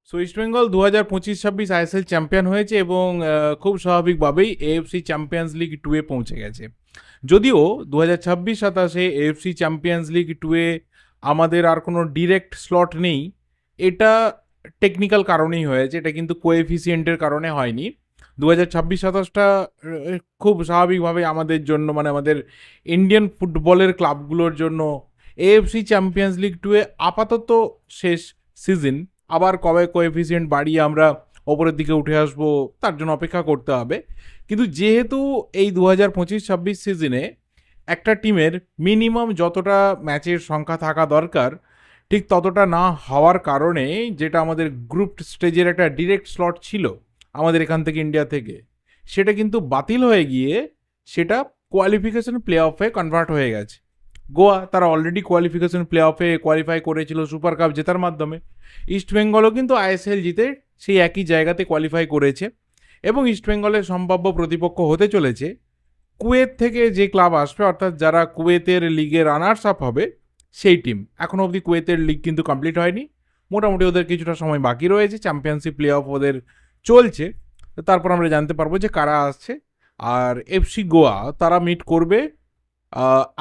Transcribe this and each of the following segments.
So East Bengal 2025-26 ISL champion হয়েছে এবং খুব স্বাভাবিকভাবেই এএফসি চ্যাম্পিয়ন্স লিগ 2-এ পৌঁছে গেছে। যদিও 2026-27 এএফসি চ্যাম্পিয়ন্স লিগ 2-এ আমাদের আর কোনো ডিরেক্ট স্লট নেই। এটা টেকনিক্যাল কারণেই হয়েছে, এটা কিন্তু কোএফিসিয়েন্টের কারণে হয়নি। 2026-27টা খুব স্বাভাবিকভাবে আমাদের জন্য, মানে আমাদের ইন্ডিয়ান ফুটবলের ক্লাবগুলোর জন্য এএফসি চ্যাম্পিয়ন্স লিগ 2-এ আপাতত শেষ সিজন। আবার কবে কোএফিসিয়েন্ট বাড়িয়ে আমরা ওপরের দিকে উঠে আসবো তার জন্য অপেক্ষা করতে হবে। কিন্তু যেহেতু এই 2025-26 সিজনে একটা টিমের মিনিমাম যতটা ম্যাচের সংখ্যা থাকা দরকার ঠিক ততটা না হওয়ার কারণে, যেটা আমাদের গ্রুপ স্টেজের একটা ডিরেক্ট স্লট ছিল আমাদের এখান থেকে, ইন্ডিয়া থেকে, সেটা কিন্তু বাতিল হয়ে গিয়ে সেটা কোয়ালিফিকেশন প্লে অফে কনভার্ট হয়ে গেছে। গোয়া তারা অলরেডি কোয়ালিফিকেশন প্লে অফে কোয়ালিফাই করেছিল সুপার কাপ জেতার মাধ্যমে। ইস্টবেঙ্গলও কিন্তু আইএসএল জিতে সেই একই জায়গাতে কোয়ালিফাই করেছে এবং ইস্টবেঙ্গলের সম্ভাব্য প্রতিপক্ষ হতে চলেছে কুয়েত থেকে যে ক্লাব আসবে, অর্থাৎ যারা কুয়েতের লিগে রানার্স আপ হবে সেই টিম। এখনও অবধি কুয়েতের লিগ কিন্তু কমপ্লিট হয়নি, মোটামুটি ওদের কিছুটা সময় বাকি রয়েছে, চ্যাম্পিয়নশিপ প্লে অফ ওদের চলছে। তারপর আমরা জানতে পারবো যে কারা আসছে। আর এফসি গোয়া তারা মিট করবে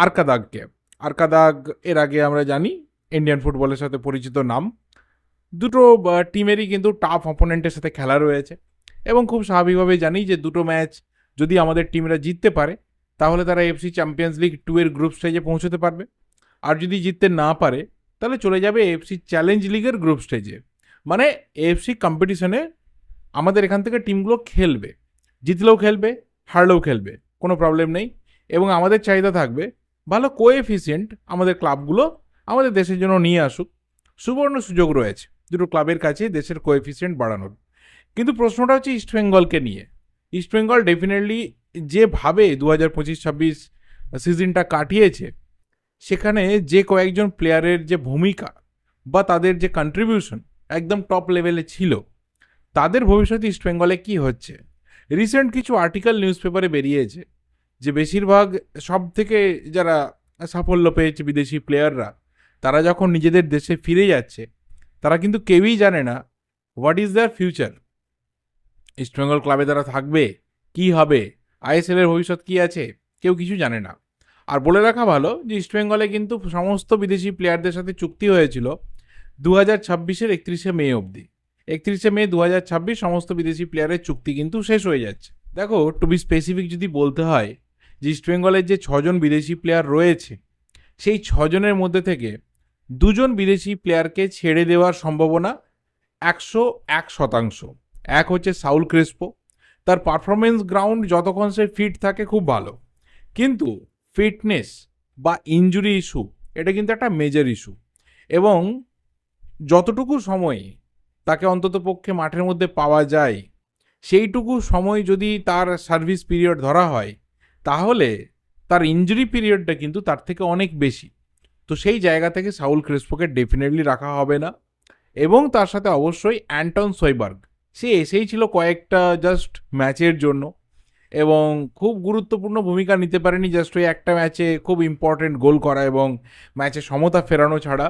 আরকাদাগকে। আরকাদাগ এর আগে আমরা জানি ইন্ডিয়ান ফুটবলের সাথে পরিচিত নাম। দুটো টিমেরই কিন্তু টাফ অপোনেন্টের সাথে খেলা রয়েছে এবং খুব স্বাভাবিকভাবে জানি যে দুটো ম্যাচ যদি আমাদের টিমরা জিততে পারে তাহলে তারা এফসি চ্যাম্পিয়ন্স লিগ 2-এর গ্রুপ স্টেজে পৌঁছতে পারবে। আর যদি জিততে না পারে তাহলে চলে যাবে এফসি চ্যালেঞ্জ লিগের গ্রুপ স্টেজে। মানে এফসি কম্পিটিশনে আমাদের এখান থেকে টিমগুলো খেলবে, জিতলেও খেলবে, হারলেও খেলবে, কোনো প্রবলেম নেই। এবং আমাদের চাহিদা থাকবে ভালো কোএফিসিয়েন্ট আমাদের ক্লাবগুলো আমাদের দেশের জন্য নিয়ে আসুক। সুবর্ণ সুযোগ রয়েছে দুটো ক্লাবের কাছে দেশের কোএফিসিয়েন্ট বাড়ানোর। কিন্তু প্রশ্নটা হচ্ছে ইস্টবেঙ্গলকে নিয়ে। ইস্টবেঙ্গল ডেফিনেটলি যেভাবে 2025-26 সিজনটা কাটিয়েছে, সেখানে যে কয়েকজন প্লেয়ারের যে ভূমিকা বা তাদের যে কন্ট্রিবিউশন একদম টপ লেভেলে ছিল, তাদের ভবিষ্যতে ইস্টবেঙ্গলে কী হচ্ছে। রিসেন্ট কিছু আর্টিকেল নিউজ পেপারে বেরিয়েছে যে বেশিরভাগ সব থেকে যারা সাফল্য পেয়েছে বিদেশি প্লেয়াররা, তারা যখন নিজেদের দেশে ফিরে যাচ্ছে তারা কিন্তু কেউই জানে না what is there future. East Bengal ক্লাবে তারা থাকবে, কি হবে, আইএসএল এর ভবিষ্যৎ কী আছে, কেউ কিছু জানে না। আর বলে রাখা ভালো যে ইস্টবেঙ্গলে কিন্তু সমস্ত বিদেশি প্লেয়ারদের সাথে চুক্তি হয়েছিল 2026-এর 31শে মে অবধি। 31শে মে 2026 সমস্ত বিদেশি প্লেয়ারের চুক্তি কিন্তু শেষ হয়ে যাচ্ছে। দেখো, টু বি স্পেসিফিক যদি বলতে হয় যে ইস্টবেঙ্গলের যে 6জন বিদেশি প্লেয়ার রয়েছে, সেই 6জনের মধ্যে থেকে 2জন বিদেশি প্লেয়ারকে ছেড়ে দেওয়ার সম্ভাবনা 101%। এক হচ্ছে সাউল ক্রেসপো, তার পারফরমেন্স গ্রাউন্ড যতক্ষণ সে ফিট থাকে খুব ভালো, কিন্তু ফিটনেস বা ইনজুরি ইস্যু এটা কিন্তু একটা মেজর ইস্যু। এবং যতটুকু সময় তাকে অন্ততপক্ষে মাঠের মধ্যে পাওয়া যায়, সেইটুকু সময় যদি তার সার্ভিস পিরিয়ড ধরা হয় তাহলে তার ইনজুরি পিরিয়ডটা কিন্তু তার থেকে অনেক বেশি। তো সেই জায়গা থেকে সাউল ক্রেসপোকে ডেফিনেটলি রাখা হবে না। এবং তার সাথে অবশ্যই অ্যান্টন সয়বার্গ, সে এসেই ছিল কয়েকটা জাস্ট ম্যাচের জন্য এবং খুব গুরুত্বপূর্ণ ভূমিকা নিতে পারেনি, জাস্ট ওই একটা ম্যাচে খুব ইম্পর্টেন্ট গোল করা এবং ম্যাচে সমতা ফেরানো ছাড়া।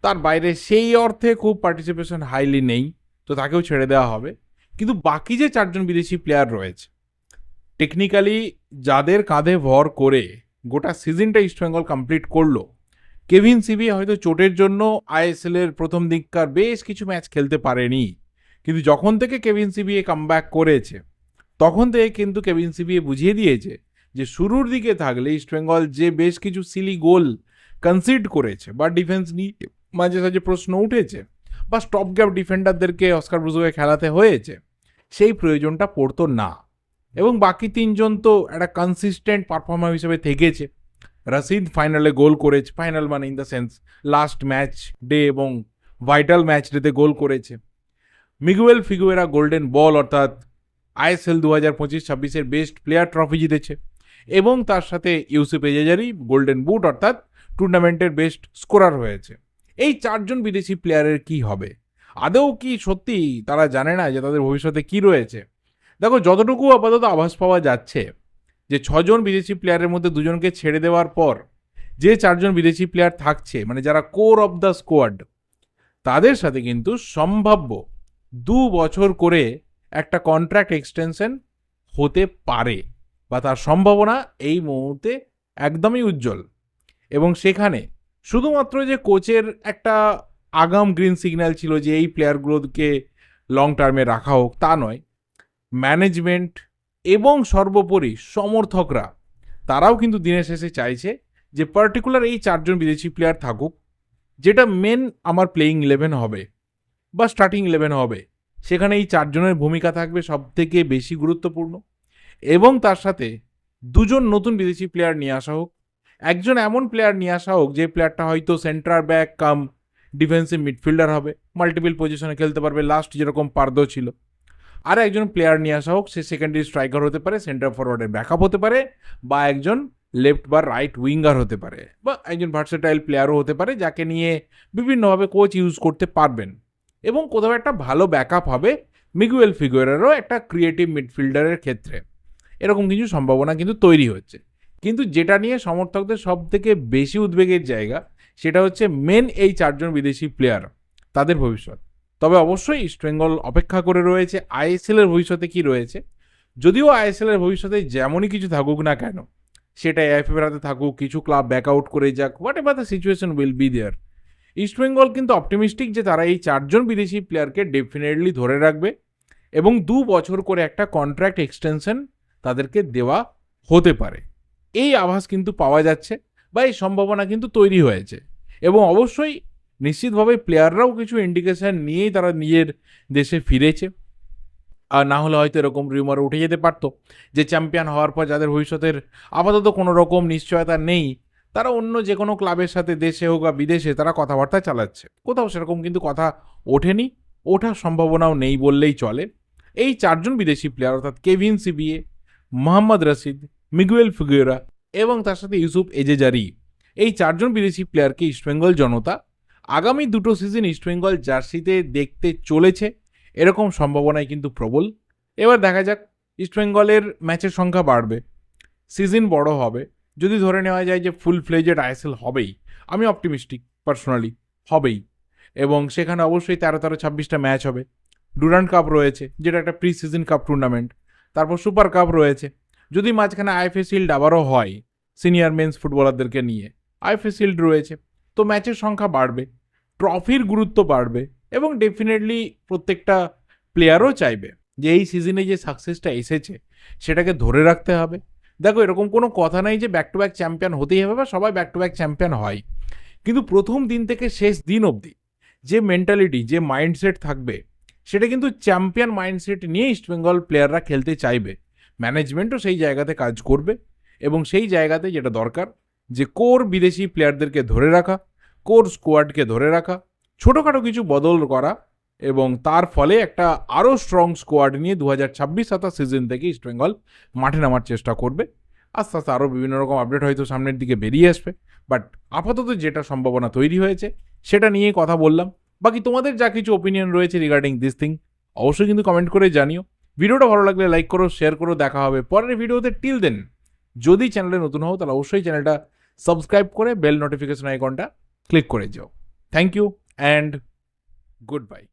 তার বাইরে সেই অর্থে খুব পার্টিসিপেশন হাইলি নেই, তো তাকেও ছেড়ে দেওয়া হবে। কিন্তু বাকি যে 4জন বিদেশি প্লেয়ার রয়েছে, টেকনিক্যালি যাদের কাঁধে ভর করে গোটা সিজনটা ইস্টবেঙ্গল কমপ্লিট করলো, কেভিন সিবি হয়তো চোটের জন্য আইএসএল এর প্রথম দিককার বেশ কিছু ম্যাচ খেলতে পারেনি, কিন্তু যখন থেকে কেভিন সিবি কামব্যাক করেছে তখন থেকে কিন্তু কেভিন সিবি বুঝিয়ে দিয়েছে যে শুরুর দিকে থাকলে ইস্টবেঙ্গল যে বেশ কিছু সিলি গোল কনসিড করেছে বা ডিফেন্স নিয়ে মাঝে সাঝে প্রশ্ন উঠেছে বা স্টপ গ্যাপ ডিফেন্ডারদেরকে অস্কার ব্রুজোকে খেলাতে হয়েছে, সেই প্রয়োজনটা পড়তো না। এবং বাকি 3জন তো একটা কনসিস্টেন্ট পারফর্মার হিসেবে থেকেছে। রশিদ ফাইনালে গোল করেছে, ফাইনাল মানে in the sense last match day এবং ভাইটাল ম্যাচ ডেতে গোল করেছে। মিগুয়েল ফিগুয়েরা গোল্ডেন বল অর্থাৎ আইএসএল 2025-26-এর বেস্ট প্লেয়ার ট্রফি জিতেছে এবং তার সাথে ইউসুফ এজাজারি গোল্ডেন বুট অর্থাৎ টুর্নামেন্টের বেস্ট স্কোরার হয়েছে। এই 4জন বিদেশি প্লেয়ারের কি হবে? আদৌ কি সত্যি তারা জানে না যে তাদের ভবিষ্যতে কি রয়েছে? দেখো, যতটুকু আপাতত আভাস পাওয়া যাচ্ছে যে 6জন বিদেশি প্লেয়ারের মধ্যে 2জনকে ছেড়ে দেওয়ার পর যে 4জন বিদেশি প্লেয়ার থাকছে, মানে যারা কোর অফ দ্য স্কোয়াড, তাদের সাথে কিন্তু সম্ভাব্য 2 বছর করে একটা কন্ট্রাক্ট এক্সটেনশন হতে পারে বা তার সম্ভাবনা এই মুহূর্তে একদমই উজ্জ্বল। এবং সেখানে শুধুমাত্র যে কোচের একটা আগাম গ্রিন সিগন্যাল ছিল যে এই প্লেয়ারগুলোকে লং টার্মে রাখা হোক, তা নয়, ম্যানেজমেন্ট এবং সর্বোপরি সমর্থকরা তারাও কিন্তু দিনের শেষে চাইছে যে পার্টিকুলার এই 4 জন বিদেশি প্লেয়ার থাকুক, যেটা মেন আমার প্লেয়িং 11 হবে বা স্টার্টিং 11 হবে, সেখানে এই 4 জনের ভূমিকা থাকবে সব থেকে বেশি গুরুত্বপূর্ণ। এবং তার সাথে 2 জন নতুন বিদেশি প্লেয়ার নিয়ে আসা হোক, একজন এমন প্লেয়ার নিয়ে আসা হোক যে প্লেয়ারটা হয়তো centre back come defensive midfielder হবে, মাল্টিপল পজিশনে খেলতে পারবে, লাস্ট যেরকম পারদো ছিল। আর একজন প্লেয়ার নিয়ে আসা হোক, সে সেকেন্ডারি স্ট্রাইকার হতে পারে, সেন্টার ফরওয়ার্ডের ব্যাকআপ হতে পারে, বা একজন লেফট বা রাইট উইঙ্গার হতে পারে, বা একজন ভার্সেটাইল প্লেয়ারও হতে পারে যাকে নিয়ে বিভিন্নভাবে কোচ ইউজ করতে পারবেন। এবং কোথাও একটা ভালো ব্যাকআপ হবে মিগুয়েল ফিগুয়েরেরও একটা ক্রিয়েটিভ মিডফিল্ডারের ক্ষেত্রে। এরকম কিছু সম্ভাবনা কিন্তু তৈরি হচ্ছে। কিন্তু যেটা নিয়ে সমর্থকদের সব থেকে বেশি উদ্বেগের জায়গা, সেটা হচ্ছে মেন এই 4 জন বিদেশি প্লেয়ার, তাদের ভবিষ্যৎ। তবে অবশ্যই ইস্টবেঙ্গল অপেক্ষা করে রয়েছে আইএসএল এর ভবিষ্যতে কি রয়েছে। যদিও আইএসএল এর ভবিষ্যতে যেমনই কিছু থাকুক না কেন, সেটা এআইএফএফ এর হাতে থাকুক, কিছু ক্লাব ব্যাক আউট করে যাক, whatever the situation will be there, East Bengal কিন্তু অপটিমিস্টিক যে তারা এই 4 জন বিদেশি প্লেয়ারকে ডেফিনেটলি ধরে রাখবে এবং 2 বছর করে একটা কন্ট্রাক্ট এক্সটেনশন তাদেরকে দেওয়া হতে পারে। এই আভাস কিন্তু পাওয়া যাচ্ছে বা এই সম্ভাবনা কিন্তু তৈরি হয়েছে। এবং অবশ্যই নিশ্চিতভাবে প্লেয়াররাও কিছু ইন্ডিকেশন নিয়েই তারা নিজের দেশে ফিরেছে। আর না হলে হয়তো এরকম রিউমার উঠে যেতে পারতো যে চ্যাম্পিয়ন হওয়ার পর যাদের ভবিষ্যতের আপাতত কোনো রকম নিশ্চয়তা নেই, তারা অন্য যে কোনো ক্লাবের সাথে দেশে হোক বা বিদেশে তারা কথাবার্তা চালাচ্ছে। কোথাও সেরকম কিন্তু কথা ওঠেনি, ওঠার সম্ভাবনাও নেই বললেই চলে। এই 4 জন বিদেশি প্লেয়ার অর্থাৎ Kevin CBA, Mohammad Rashid, Miguel Figueira এবং তার সাথে ইউসুফ এজেজারি, এই 4 জন বিদেশি প্লেয়ারকে ইস্টবেঙ্গল জনতা আগামী 2টো সিজন ইস্টবেঙ্গল জার্সিতে দেখতে চলেছে, এরকম সম্ভাবনাই কিন্তু প্রবল। এবার দেখা যাক, ইস্টবেঙ্গলের ম্যাচের সংখ্যা বাড়বে, সিজন বড় হবে, যদি ধরে নেওয়া যায় যে ফুল ফ্লেজেড আইএসএল হবেই, আমি অপটিমিস্টিক পার্সোনালি, হবেই। এবং সেখানে অবশ্যই 13-26টা ম্যাচ হবে। ডুরান্ড কাপ রয়েছে যেটা একটা প্রি সিজন কাপ টুর্নামেন্ট, তারপর সুপার কাপ রয়েছে। যদি মাঝখানে আইএফএ শিল্ড আবারও হয় সিনিয়র মেন্স ফুটবলারদেরকে নিয়ে, আইএফএ শিল্ড রয়েছে, তো ম্যাচের সংখ্যা বাড়বে, ট্রফির গুরুত্ব বাড়বে এবং ডেফিনেটলি প্রত্যেকটা প্লেয়ারও চাইবে যে এই সিজনে যে সাকসেসটা এসেছে সেটাকে ধরে রাখতে হবে। দেখো, এরকম কোনো কথা নেই যে ব্যাক টু ব্যাক চ্যাম্পিয়ন হতেই হবে বা সবাই ব্যাক টু ব্যাক চ্যাম্পিয়ন হয়, কিন্তু প্রথম দিন থেকে শেষ দিন অবধি যে মেন্টালিটি, যে মাইন্ডসেট থাকবে, সেটা কিন্তু চ্যাম্পিয়ন মাইন্ডসেট নিয়ে ইস্টবেঙ্গল প্লেয়াররা খেলতে চাইবে। ম্যানেজমেন্টও সেই জায়গাতে কাজ করবে এবং সেই জায়গাতে যেটা দরকার যে কোর বিদেশি প্লেয়ারদেরকে ধরে রাখা, কোর স্কোয়াডকে ধরে রাখা, ছোটোখাটো কিছু বদল করা এবং তার ফলে একটা আরও স্ট্রং স্কোয়াড নিয়ে 2026-27 সিজন থেকে ইস্টবেঙ্গল মাঠে নামার চেষ্টা করবে। আস্তে আস্তে আরও বিভিন্ন রকম আপডেট হয়তো সামনের দিকে বেরিয়ে আসবে, বাট আপাতত যেটা সম্ভাবনা তৈরি হয়েছে সেটা নিয়েই কথা বললাম। বাকি তোমাদের যা কিছু ওপিনিয়ন রয়েছে রিগার্ডিং দিস থিং অবশ্যই কিন্তু কমেন্ট করে জানিও। ভিডিওটা ভালো লাগলে লাইক করো, শেয়ার করো, দেখা হবে পরের ভিডিওতে। টিল দেন, যদি চ্যানেলে নতুন হও তাহলে অবশ্যই চ্যানেলটা সাবস্ক্রাইব করে বেল নোটিফিকেশন আইকনটা ক্লিক করে যাও। Thank you and good by.